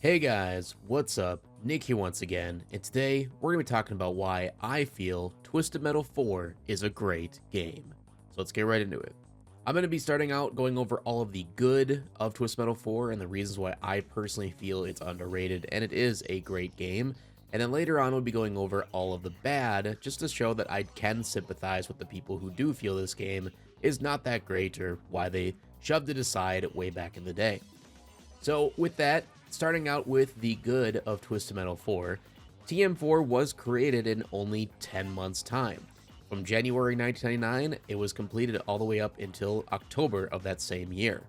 Hey guys, what's up? Nick here once again, and today we're going to be talking about why I feel Twisted Metal 4 is a great game. So let's get right into it. I'm going to be starting out going over all of the good of Twisted Metal 4 and the reasons why I personally feel it's underrated and it is a great game. And then later on we'll be going over all of the bad just to show that I can sympathize with the people who do feel this game is not that great or why they shoved it aside way back in the day. So with that, starting out with the good of Twisted Metal 4, TM4 was created in only 10 months' time. From January 1999, it was completed all the way up until October of that same year,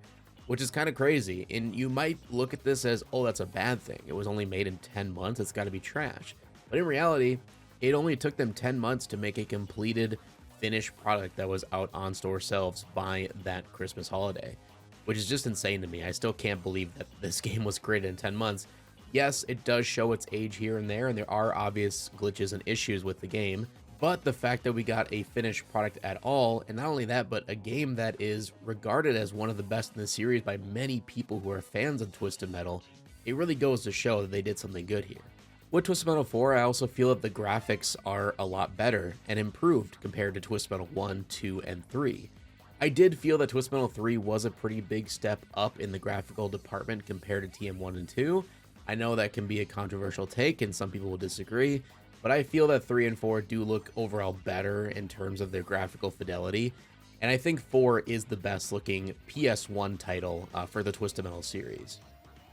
which is kind of crazy. And you might look at this as, oh, that's a bad thing. It was only made in 10 months. It's got to be trash. But in reality, it only took them 10 months to make a completed, finished product that was out on store shelves by that Christmas holiday, which is just insane to me. I still can't believe that this game was created in 10 months. Yes, it does show its age here and there are obvious glitches and issues with the game, but the fact that we got a finished product at all, and not only that, but a game that is regarded as one of the best in the series by many people who are fans of Twisted Metal, it really goes to show that they did something good here. With Twisted Metal 4, I also feel that the graphics are a lot better and improved compared to Twisted Metal 1, 2, and 3. I did feel that Twisted Metal 3 was a pretty big step up in the graphical department compared to TM1 and 2. I know that can be a controversial take and some people will disagree, but I feel that 3 and 4 do look overall better in terms of their graphical fidelity, and I think 4 is the best looking PS1 title for the Twisted Metal series.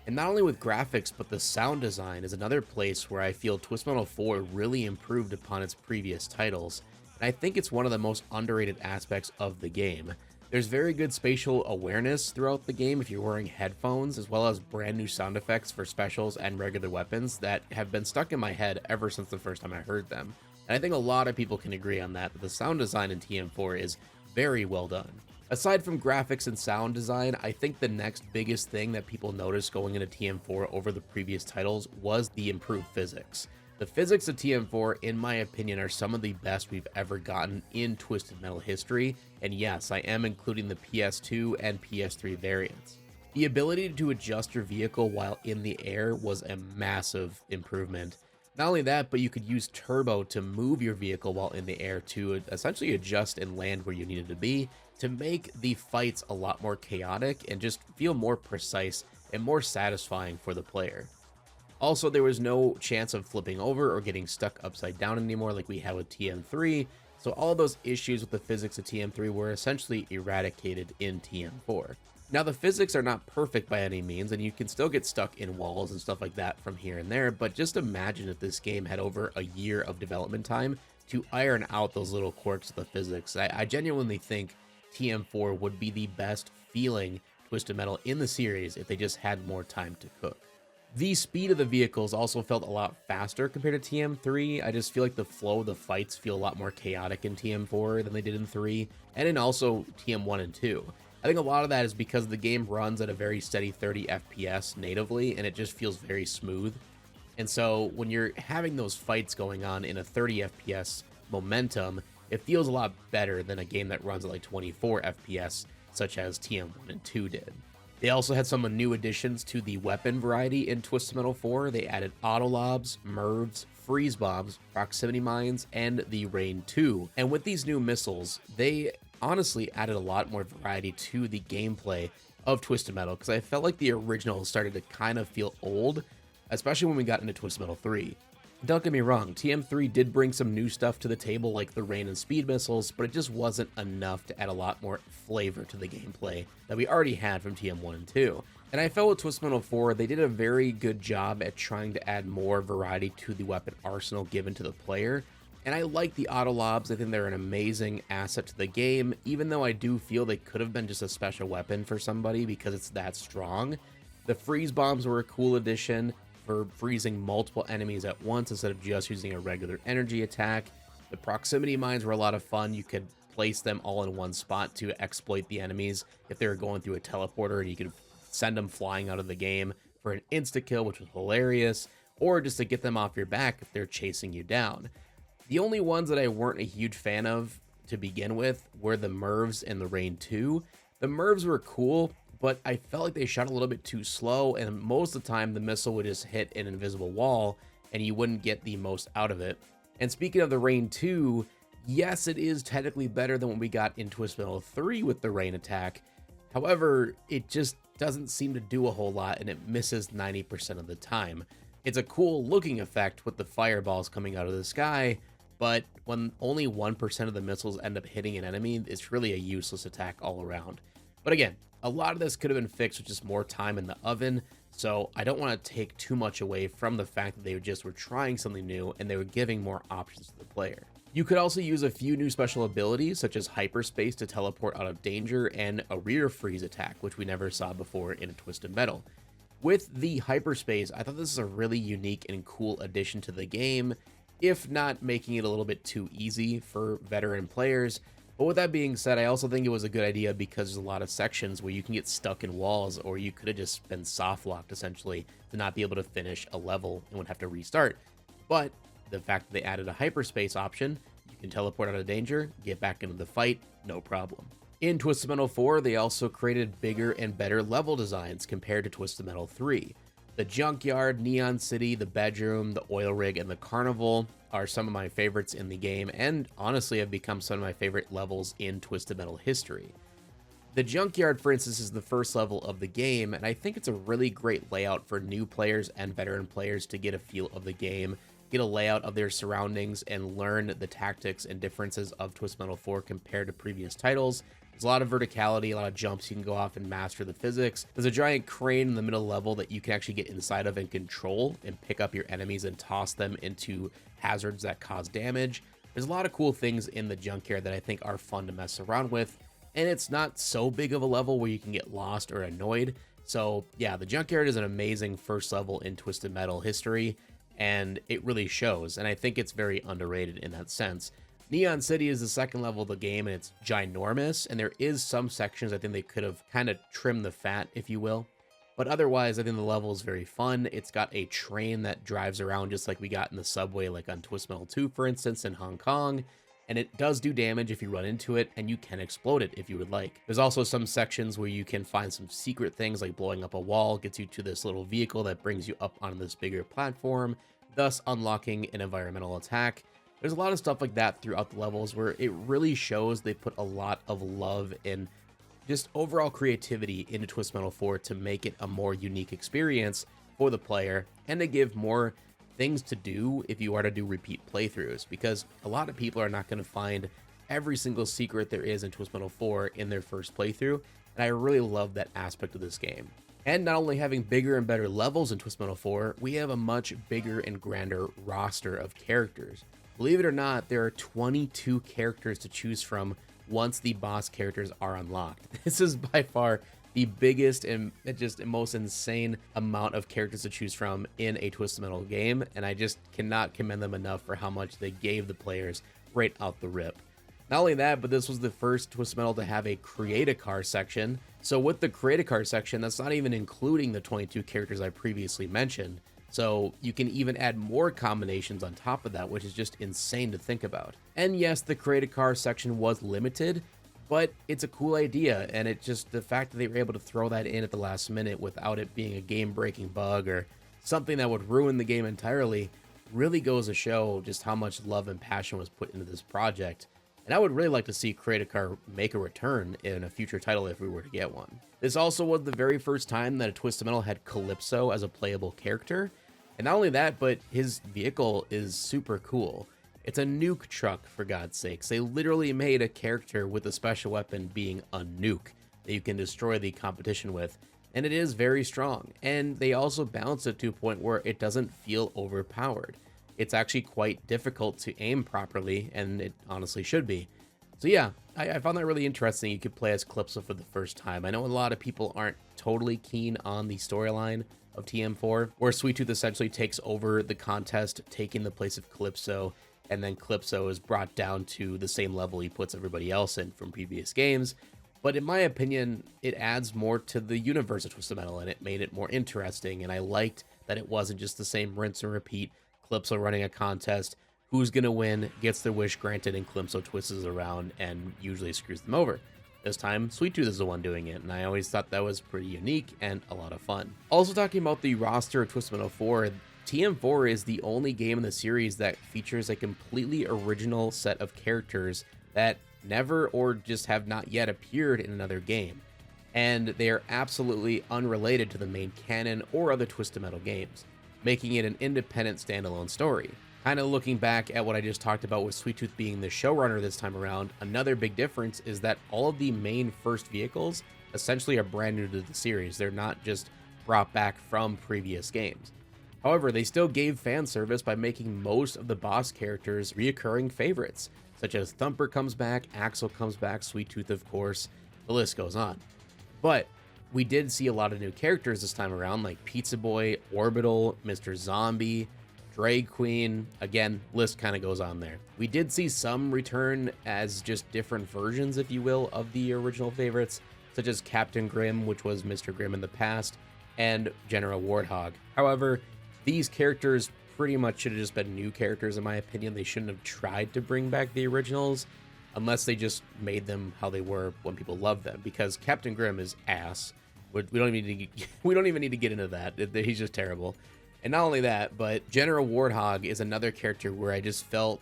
And not only with graphics, but the sound design is another place where I feel Twisted Metal 4 really improved upon its previous titles, and I think it's one of the most underrated aspects of the game. There's very good spatial awareness throughout the game if you're wearing headphones, as well as brand new sound effects for specials and regular weapons that have been stuck in my head ever since the first time I heard them. And I think a lot of people can agree on that the sound design in TM4 is very well done. Aside from graphics and sound design, I think the next biggest thing that people noticed going into TM4 over the previous titles was the improved physics. The physics of TM4, in my opinion, are some of the best we've ever gotten in Twisted Metal history, and yes, I am including the PS2 and PS3 variants. The ability to adjust your vehicle while in the air was a massive improvement. Not only that, but you could use turbo to move your vehicle while in the air to essentially adjust and land where you needed to be to make the fights a lot more chaotic and just feel more precise and more satisfying for the player. Also, there was no chance of flipping over or getting stuck upside down anymore like we had with TM3, so all those issues with the physics of TM3 were essentially eradicated in TM4. Now, the physics are not perfect by any means, and you can still get stuck in walls and stuff like that from here and there, but just imagine if this game had over a year of development time to iron out those little quirks of the physics. I genuinely think TM4 would be the best feeling Twisted Metal in the series if they just had more time to cook. The speed of the vehicles also felt a lot faster compared to TM3. I just feel like the flow of the fights feel a lot more chaotic in TM4 than they did in 3, and in also TM1 and 2. I think a lot of that is because the game runs at a very steady 30 FPS natively, and it just feels very smooth. And so when you're having those fights going on in a 30 FPS momentum, it feels a lot better than a game that runs at like 24 FPS, such as TM1 and 2 did. They also had some new additions to the weapon variety in Twisted Metal 4. They added autolobs, MIRVs, freeze bombs, proximity mines, and the Rain 2. And with these new missiles, they honestly added a lot more variety to the gameplay of Twisted Metal, because I felt like the original started to kind of feel old, especially when we got into Twisted Metal 3. Don't get me wrong, TM3 did bring some new stuff to the table like the rain and speed missiles, but it just wasn't enough to add a lot more flavor to the gameplay that we already had from TM1 and 2. And I felt with Twisted Metal 4, they did a very good job at trying to add more variety to the weapon arsenal given to the player. And I like the autolobs. I think they're an amazing asset to the game, even though I do feel they could have been just a special weapon for somebody because it's that strong. The freeze bombs were a cool addition for freezing multiple enemies at once instead of just using a regular energy attack. The proximity mines were a lot of fun. You could place them all in one spot to exploit the enemies if they were going through a teleporter, and you could send them flying out of the game for an insta-kill, which was hilarious, or just to get them off your back if they're chasing you down. The only ones that I weren't a huge fan of to begin with were the MIRVs and the Rain 2. The MIRVs were cool, but I felt like they shot a little bit too slow, and most of the time the missile would just hit an invisible wall and you wouldn't get the most out of it. And speaking of the rain 2, yes, it is technically better than what we got in Twisted Metal 3 with the rain attack. However, it just doesn't seem to do a whole lot, and it misses 90% of the time. It's a cool looking effect with the fireballs coming out of the sky, but when only 1% of the missiles end up hitting an enemy, it's really a useless attack all around. But again, a lot of this could have been fixed with just more time in the oven, so I don't want to take too much away from the fact that they just were trying something new and they were giving more options to the player. You could also use a few new special abilities, such as hyperspace to teleport out of danger and a rear freeze attack, which we never saw before in a Twisted Metal. With the hyperspace, I thought this is a really unique and cool addition to the game, if not making it a little bit too easy for veteran players. But with that being said, I also think it was a good idea because there's a lot of sections where you can get stuck in walls, or you could have just been soft locked essentially to not be able to finish a level and would have to restart. But the fact that they added a hyperspace option, you can teleport out of danger, get back into the fight, no problem. In Twisted Metal 4, they also created bigger and better level designs compared to Twisted Metal 3. The Junkyard, Neon City, the Bedroom, the Oil Rig, and the Carnival are some of my favorites in the game, and honestly have become some of my favorite levels in Twisted Metal history. The Junkyard, for instance, is the first level of the game, and I think it's a really great layout for new players and veteran players to get a feel of the game, get a layout of their surroundings, and learn the tactics and differences of Twisted Metal 4 compared to previous titles. There's a lot of verticality, a lot of jumps you can go off and master the physics. There's a giant crane in the middle level that you can actually get inside of and control and pick up your enemies and toss them into hazards that cause damage. There's a lot of cool things in the Junkyard that I think are fun to mess around with, and it's not so big of a level where you can get lost or annoyed. So yeah, the Junkyard is an amazing first level in Twisted Metal history, and it really shows, and I think it's very underrated in that sense. Neon City is the second level of the game, and it's ginormous, and there is some sections I think they could have kind of trimmed the fat, if you will. But otherwise, I think the level is very fun. It's got a train that drives around just like we got in the subway, like on Twisted Metal 2, for instance, in Hong Kong. And it does do damage if you run into it, and you can explode it if you would like. There's also some sections where you can find some secret things, like blowing up a wall gets you to this little vehicle that brings you up on this bigger platform, thus unlocking an environmental attack. There's a lot of stuff like that throughout the levels where it really shows they put a lot of love and just overall creativity into Twisted Metal 4 to make it a more unique experience for the player and to give more things to do if you are to do repeat playthroughs, because a lot of people are not going to find every single secret there is in Twisted Metal 4 in their first playthrough, and I really love that aspect of this game. And not only having bigger and better levels in Twisted Metal 4, we have a much bigger and grander roster of characters. Believe it or not, there are 22 characters to choose from once the boss characters are unlocked. This is by far the biggest and just most insane amount of characters to choose from in a Twisted Metal game, and I just cannot commend them enough for how much they gave the players right out the rip. Not only that, but this was the first Twisted Metal to have a Create a Car section. So with the Create a Car section, that's not even including the 22 characters I previously mentioned. So you can even add more combinations on top of that, which is just insane to think about. And yes, the Create a Car section was limited, but it's a cool idea, and it just, the fact that they were able to throw that in at the last minute without it being a game-breaking bug or something that would ruin the game entirely really goes to show just how much love and passion was put into this project. And I would really like to see Create a Car make a return in a future title if we were to get one. This also was the very first time that a Twisted Metal had Calypso as a playable character. And not only that, but his vehicle is super cool. It's a nuke truck, for God's sakes. They literally made a character with a special weapon being a nuke that you can destroy the competition with. And it is very strong. And they also balance it to a point where it doesn't feel overpowered. It's actually quite difficult to aim properly, and it honestly should be. So yeah, I found that really interesting. You could play as Calypso for the first time. I know a lot of people aren't totally keen on the storyline of TM4, where Sweet Tooth essentially takes over the contest, taking the place of Calypso, and then Calypso is brought down to the same level he puts everybody else in from previous games. But in my opinion, it adds more to the universe of Twisted Metal, and it made it more interesting, and I liked that it wasn't just the same rinse and repeat Calypso running a contest, who's gonna win, gets their wish granted, and Calypso twists around and usually screws them over. This time, Sweet Tooth is the one doing it, and I always thought that was pretty unique and a lot of fun. Also talking about the roster of Twisted Metal 4, TM4 is the only game in the series that features a completely original set of characters that never or just have not yet appeared in another game, and they are absolutely unrelated to the main canon or other Twisted Metal games, making it an independent standalone story. Kind of looking back at what I just talked about with Sweet Tooth being the showrunner this time around, another big difference is that all of the main first vehicles essentially are brand new to the series. They're not just brought back from previous games. However, they still gave fan service by making most of the boss characters reoccurring favorites, such as Thumper comes back, Axel comes back, Sweet Tooth of course, the list goes on. But we did see a lot of new characters this time around, like Pizza Boy, Orbital, Mr. Zombie, Drag Queen, again, list kind of goes on there. We did see some return as just different versions, if you will, of the original favorites, such as Captain Grimm, which was Mr. Grimm in the past, and General Warthog. However, these characters pretty much should have just been new characters, in my opinion. They shouldn't have tried to bring back the originals, unless they just made them how they were when people loved them, because Captain Grimm is ass. We don't even need to get into that. He's just terrible. And not only that, but General Warthog is another character where I just felt,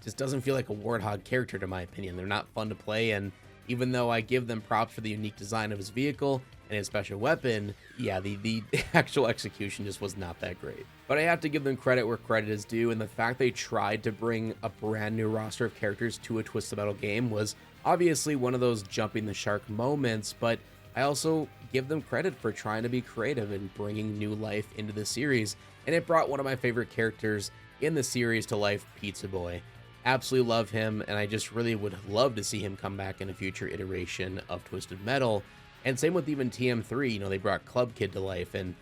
just doesn't feel like a Warthog character to my opinion. They're not fun to play, and even though I give them props for the unique design of his vehicle and his special weapon, yeah, the actual execution just was not that great. But I have to give them credit where credit is due, and the fact they tried to bring a brand new roster of characters to a Twisted Metal game was obviously one of those jumping the shark moments, but I also give them credit for trying to be creative and bringing new life into the series, and it brought one of my favorite characters in the series to life, Pizza Boy. Absolutely love him, and I just really would love to see him come back in a future iteration of Twisted Metal. And same with even TM3, you know, they brought Club Kid to life, and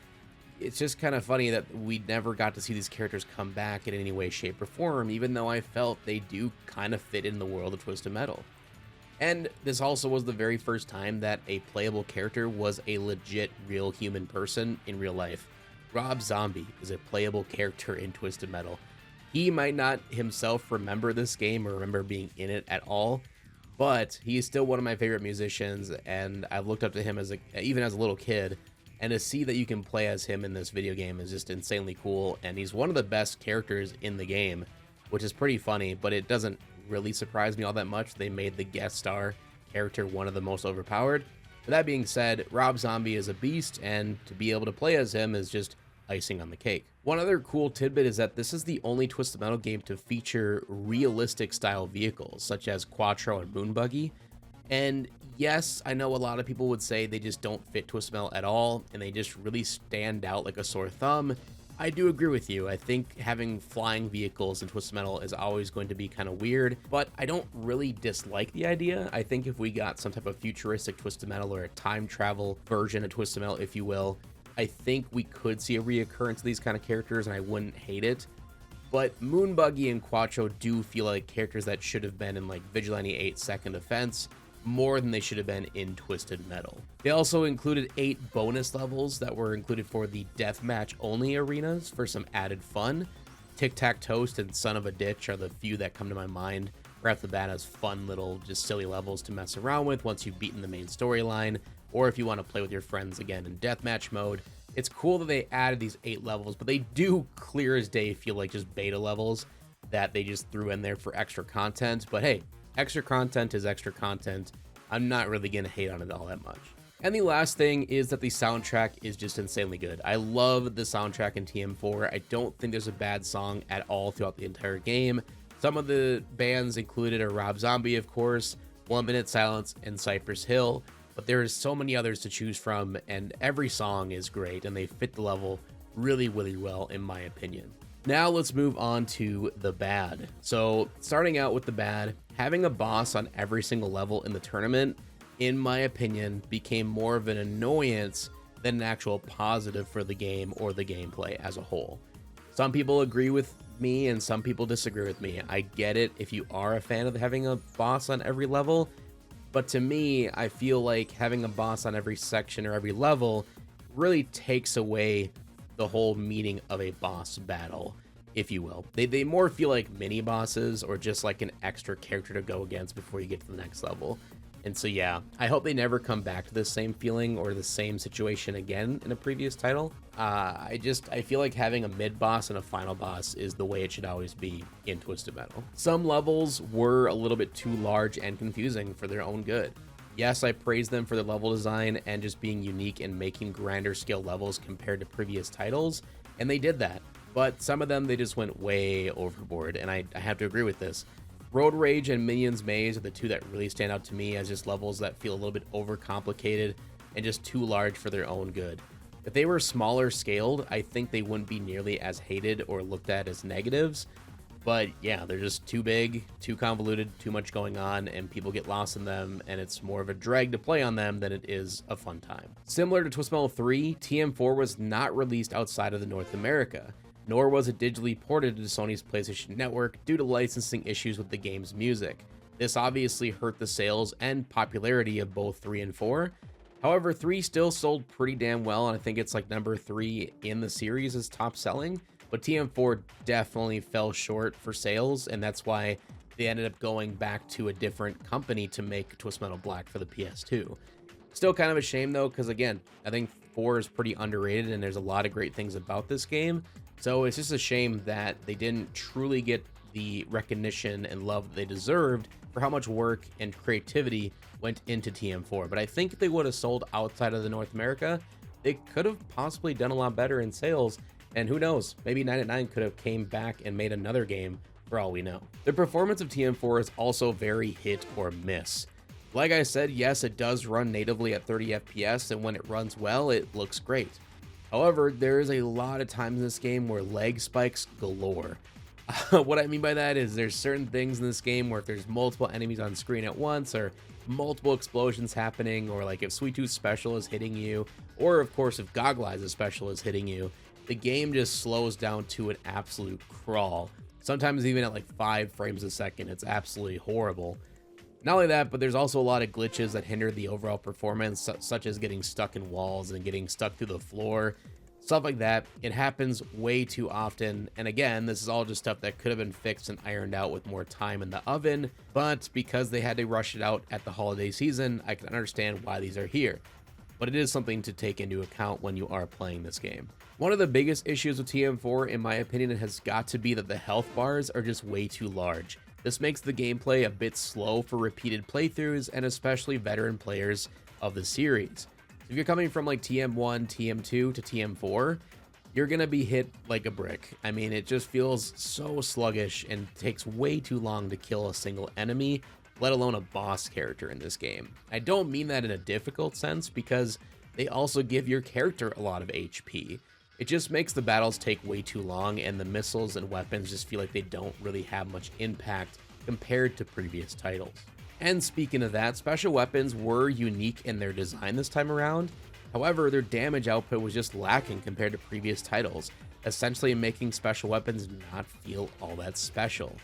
it's just kind of funny that we never got to see these characters come back in any way, shape, or form, even though I felt they do kind of fit in the world of Twisted Metal. And this also was the very first time that a playable character was a legit real human person in real life. Rob Zombie is a playable character in Twisted Metal. He might not himself remember this game or remember being in it at all, but he is still one of my favorite musicians, and I've looked up to him even as a little kid, and to see that you can play as him in this video game is just insanely cool, and he's one of the best characters in the game, which is pretty funny, but it doesn't really surprise me all that much. They made the guest star character one of the most overpowered. But that being said, Rob Zombie is a beast, and to be able to play as him is just icing on the cake. One other cool tidbit is that this is the only Twisted Metal game to feature realistic style vehicles, such as Quattro and Moonbuggy. And yes, I know a lot of people would say they just don't fit Twisted Metal at all, and they just really stand out like a sore thumb. I do agree with you. I think having flying vehicles in Twisted Metal is always going to be kind of weird, but I don't really dislike the idea. I think if we got some type of futuristic Twisted Metal or a time travel version of Twisted Metal, if you will, I think we could see a reoccurrence of these kind of characters, and I wouldn't hate it. But Moonbuggy and Quattro do feel like characters that should have been in like Vigilante 8 Second Offense, more than they should have been in Twisted Metal. They also included 8 bonus levels that were included for the deathmatch only arenas for some added fun. Tic Tac Toast and Son of a Ditch are the few that come to my mind right off the bat as fun little just silly levels to mess around with once you've beaten the main storyline, or if you want to play with your friends again in deathmatch mode. It's cool that they added these 8 levels, but they do clear as day feel like just beta levels that they just threw in there for extra content. But hey, extra content is extra content. I'm not really gonna hate on it all that much. And the last thing is that the soundtrack is just insanely good. I love the soundtrack in TM4. I don't think there's a bad song at all throughout the entire game. Some of the bands included are Rob Zombie, of course, 1 Minute Silence, and Cypress Hill. But there's so many others to choose from, and every song is great, and they fit the level really, really well, in my opinion. Now let's move on to the bad. So starting out with the bad, having a boss on every single level in the tournament, in my opinion, became more of an annoyance than an actual positive for the game or the gameplay as a whole. Some people agree with me and some people disagree with me. I get it if you are a fan of having a boss on every level, but to me, I feel like having a boss on every section or every level really takes away the whole meaning of a boss battle, if you will. They more feel like mini bosses or just like an extra character to go against before you get to the next level. And so yeah, I hope they never come back to the same feeling or the same situation again in a previous title. I feel like having a mid boss and a final boss is the way it should always be in Twisted Metal. Some levels were a little bit too large and confusing for their own good. Yes, I praise them for their level design and just being unique and making grander scale levels compared to previous titles, and they did that. But some of them, they just went way overboard, and I have to agree with this. Road Rage and Minions Maze are the two that really stand out to me as just levels that feel a little bit overcomplicated and just too large for their own good. If they were smaller scaled, I think they wouldn't be nearly as hated or looked at as negatives. But yeah, they're just too big, too convoluted, too much going on, and people get lost in them, and it's more of a drag to play on them than it is a fun time. Similar to Twisted Metal 3, TM4 was not released outside of the North America, nor was it digitally ported to Sony's PlayStation Network due to licensing issues with the game's music. This obviously hurt the sales and popularity of both 3 and 4. However, 3 still sold pretty damn well, and I think it's like number 3 in the series as top selling. But TM4 definitely fell short for sales, and that's why they ended up going back to a different company to make Twisted Metal Black for the PS2. Still kind of a shame though, because again, I think 4 is pretty underrated and there's a lot of great things about this game. So it's just a shame that they didn't truly get the recognition and love that they deserved for how much work and creativity went into TM4. But I think if they would have sold outside of the North America, they could have possibly done a lot better in sales. And who knows, maybe 989 could have came back and made another game for all we know. The performance of TM4 is also very hit or miss. Like I said, yes, it does run natively at 30 FPS, and when it runs well, it looks great. However, there is a lot of times in this game where lag spikes galore. What I mean by that is there's certain things in this game where if there's multiple enemies on screen at once, or multiple explosions happening, or like if Sweet Tooth Special is hitting you, or of course if Goggle Eyes Special is hitting you, the game just slows down to an absolute crawl. Sometimes even at like 5 frames a second, it's absolutely horrible. Not only that, but there's also a lot of glitches that hinder the overall performance, such as getting stuck in walls and getting stuck through the floor, stuff like that. It happens way too often, and again, this is all just stuff that could have been fixed and ironed out with more time in the oven, but because they had to rush it out at the holiday season, I can understand why these are here. But it is something to take into account when you are playing this game. One of the biggest issues with TM4, in my opinion, has got to be that the health bars are just way too large. This makes the gameplay a bit slow for repeated playthroughs and especially veteran players of the series. If you're coming from like TM1, TM2 to TM4, you're gonna be hit like a brick. I mean, it just feels so sluggish and takes way too long to kill a single enemy, let alone a boss character in this game. I don't mean that in a difficult sense because they also give your character a lot of HP. It just makes the battles take way too long and the missiles and weapons just feel like they don't really have much impact compared to previous titles. And speaking of that, special weapons were unique in their design this time around. However, their damage output was just lacking compared to previous titles, essentially making special weapons not feel all that special.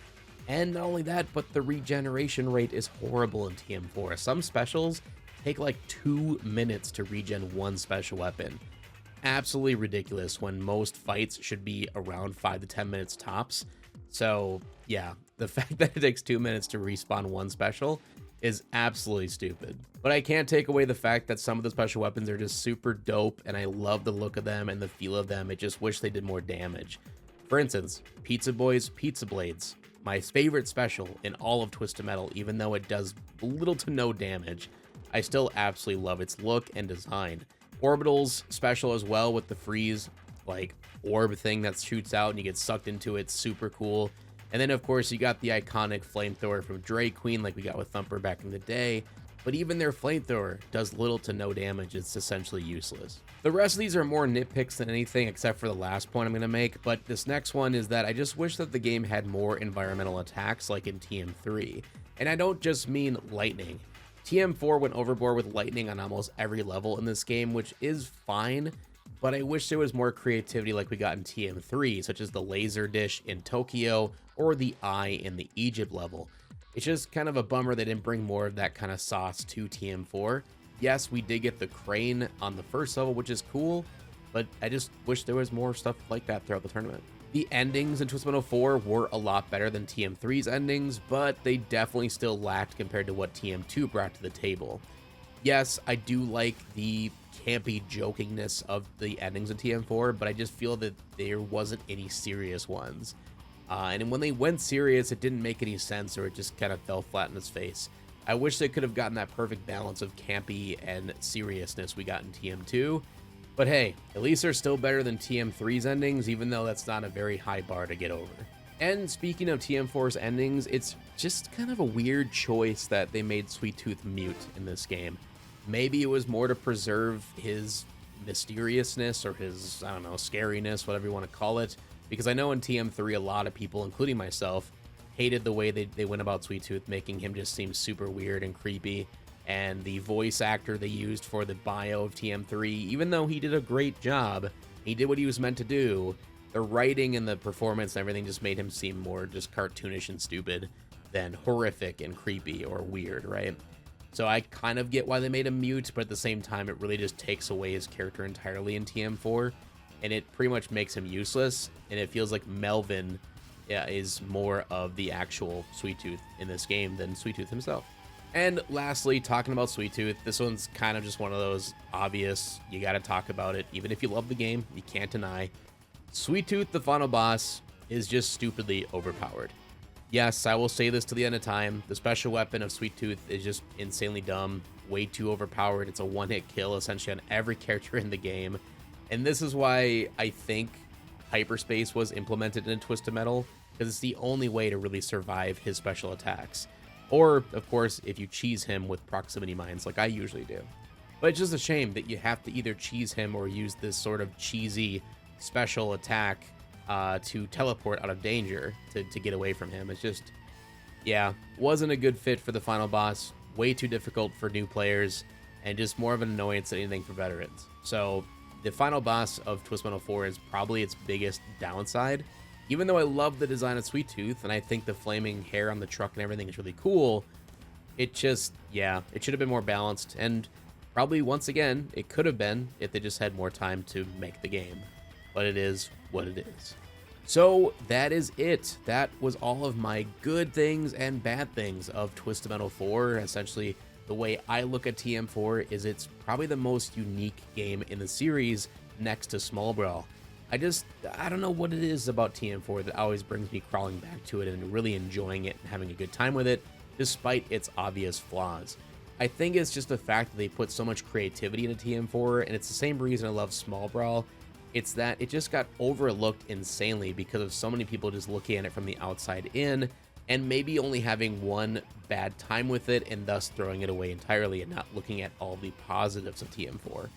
And not only that, but the regeneration rate is horrible in TM4. Some specials take like 2 minutes to regen one special weapon. Absolutely ridiculous when most fights should be around 5 to 10 minutes tops. So yeah, the fact that it takes 2 minutes to respawn one special is absolutely stupid. But I can't take away the fact that some of the special weapons are just super dope and I love the look of them and the feel of them. I just wish they did more damage. For instance, Pizza Boy's Pizza Blades, my favorite special in all of Twisted Metal, even though it does little to no damage, I still absolutely love its look and design. Orbital's special as well with the freeze, like orb thing that shoots out and you get sucked into it, super cool. And then of course you got the iconic flamethrower from Drake Queen like we got with Thumper back in the day, but even their flamethrower does little to no damage. It's essentially useless. The rest of these are more nitpicks than anything except for the last point I'm going to make, but this next one is that I just wish that the game had more environmental attacks like in TM3. And I don't just mean lightning. TM4 went overboard with lightning on almost every level in this game, which is fine, but I wish there was more creativity like we got in TM3, such as the laser dish in Tokyo or the eye in the Egypt level. It's just kind of a bummer they didn't bring more of that kind of sauce to TM4. Yes, we did get the crane on the first level, which is cool, but I just wish there was more stuff like that throughout the tournament. The endings in Twisted Metal 4 were a lot better than TM3's endings, but they definitely still lacked compared to what TM2 brought to the table. Yes, I do like the campy jokingness of the endings in TM4, but I just feel that there wasn't any serious ones. And when they went serious, it didn't make any sense, or it just kind of fell flat in its face. I wish they could have gotten that perfect balance of campy and seriousness we got in TM2. But hey, at least they're still better than TM3's endings, even though that's not a very high bar to get over. And speaking of TM4's endings, it's just kind of a weird choice that they made Sweet Tooth mute in this game. Maybe it was more to preserve his mysteriousness or his, I don't know, scariness, whatever you want to call it. Because I know in TM3, a lot of people, including myself, hated the way they went about Sweet Tooth, making him just seem super weird and creepy. And the voice actor they used for the bio of TM3, even though he did a great job, he did what he was meant to do, the writing and the performance and everything just made him seem more just cartoonish and stupid than horrific and creepy or weird, right? So I kind of get why they made him mute, but at the same time, it really just takes away his character entirely in TM4, and it pretty much makes him useless, and it feels like Melvin is more of the actual Sweet Tooth in this game than Sweet Tooth himself. And lastly, talking about Sweet Tooth, this one's kind of just one of those obvious, you gotta talk about it, even if you love the game, you can't deny. Sweet Tooth, the final boss, is just stupidly overpowered. Yes, I will say this to the end of time. The special weapon of Sweet Tooth is just insanely dumb, way too overpowered. It's a one-hit kill essentially on every character in the game. And this is why I think hyperspace was implemented in Twisted Metal, because it's the only way to really survive his special attacks. Or, of course, if you cheese him with proximity mines like I usually do. But it's just a shame that you have to either cheese him or use this sort of cheesy special attack to teleport out of danger to get away from him. It's just, yeah, wasn't a good fit for the final boss. Way too difficult for new players, and just more of an annoyance than anything for veterans. So the final boss of Twisted Metal 4 is probably its biggest downside. Even though I love the design of Sweet Tooth, and I think the flaming hair on the truck and everything is really cool, it just, yeah, it should have been more balanced, and probably, once again, it could have been if they just had more time to make the game. But it is what it is. So that is it. That was all of my good things and bad things of Twisted Metal 4. Essentially, the way I look at TM4 is it's probably the most unique game in the series next to Small Brawl. I don't know what it is about TM4 that always brings me crawling back to it and really enjoying it and having a good time with it, despite its obvious flaws. I think it's just the fact that they put so much creativity into TM4, and it's the same reason I love Small Brawl. It's that it just got overlooked insanely because of so many people just looking at it from the outside in, and maybe only having one bad time with it and thus throwing it away entirely and not looking at all the positives of TM4.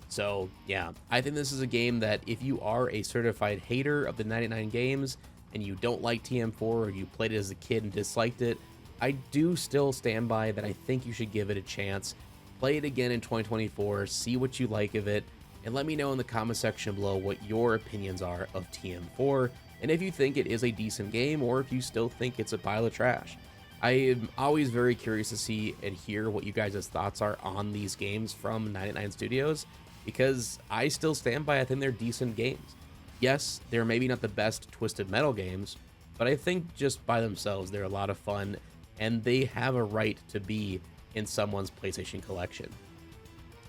So yeah, I think this is a game that if you are a certified hater of the 99 games and you don't like TM4 or you played it as a kid and disliked it, I do still stand by that I think you should give it a chance. Play it again in 2024, see what you like of it, and let me know in the comment section below what your opinions are of TM4, and if you think it is a decent game or if you still think it's a pile of trash. I am always very curious to see and hear what you guys' thoughts are on these games from 99 Studios, because I still stand by I think they're decent games. Yes, they're maybe not the best Twisted Metal games, but I think just by themselves they're a lot of fun, and they have a right to be in someone's PlayStation collection.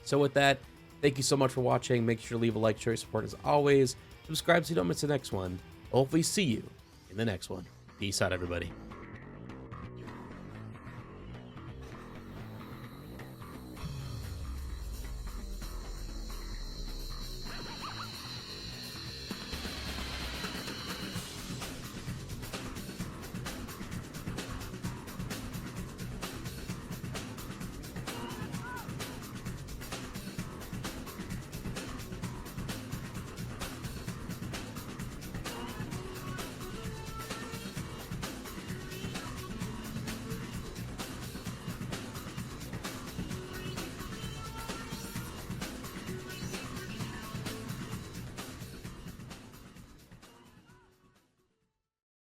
So with that, thank you so much for watching. Make sure to leave a like, share your support as always. Subscribe so you don't miss the next one. Hopefully see you in the next one. Peace out, everybody.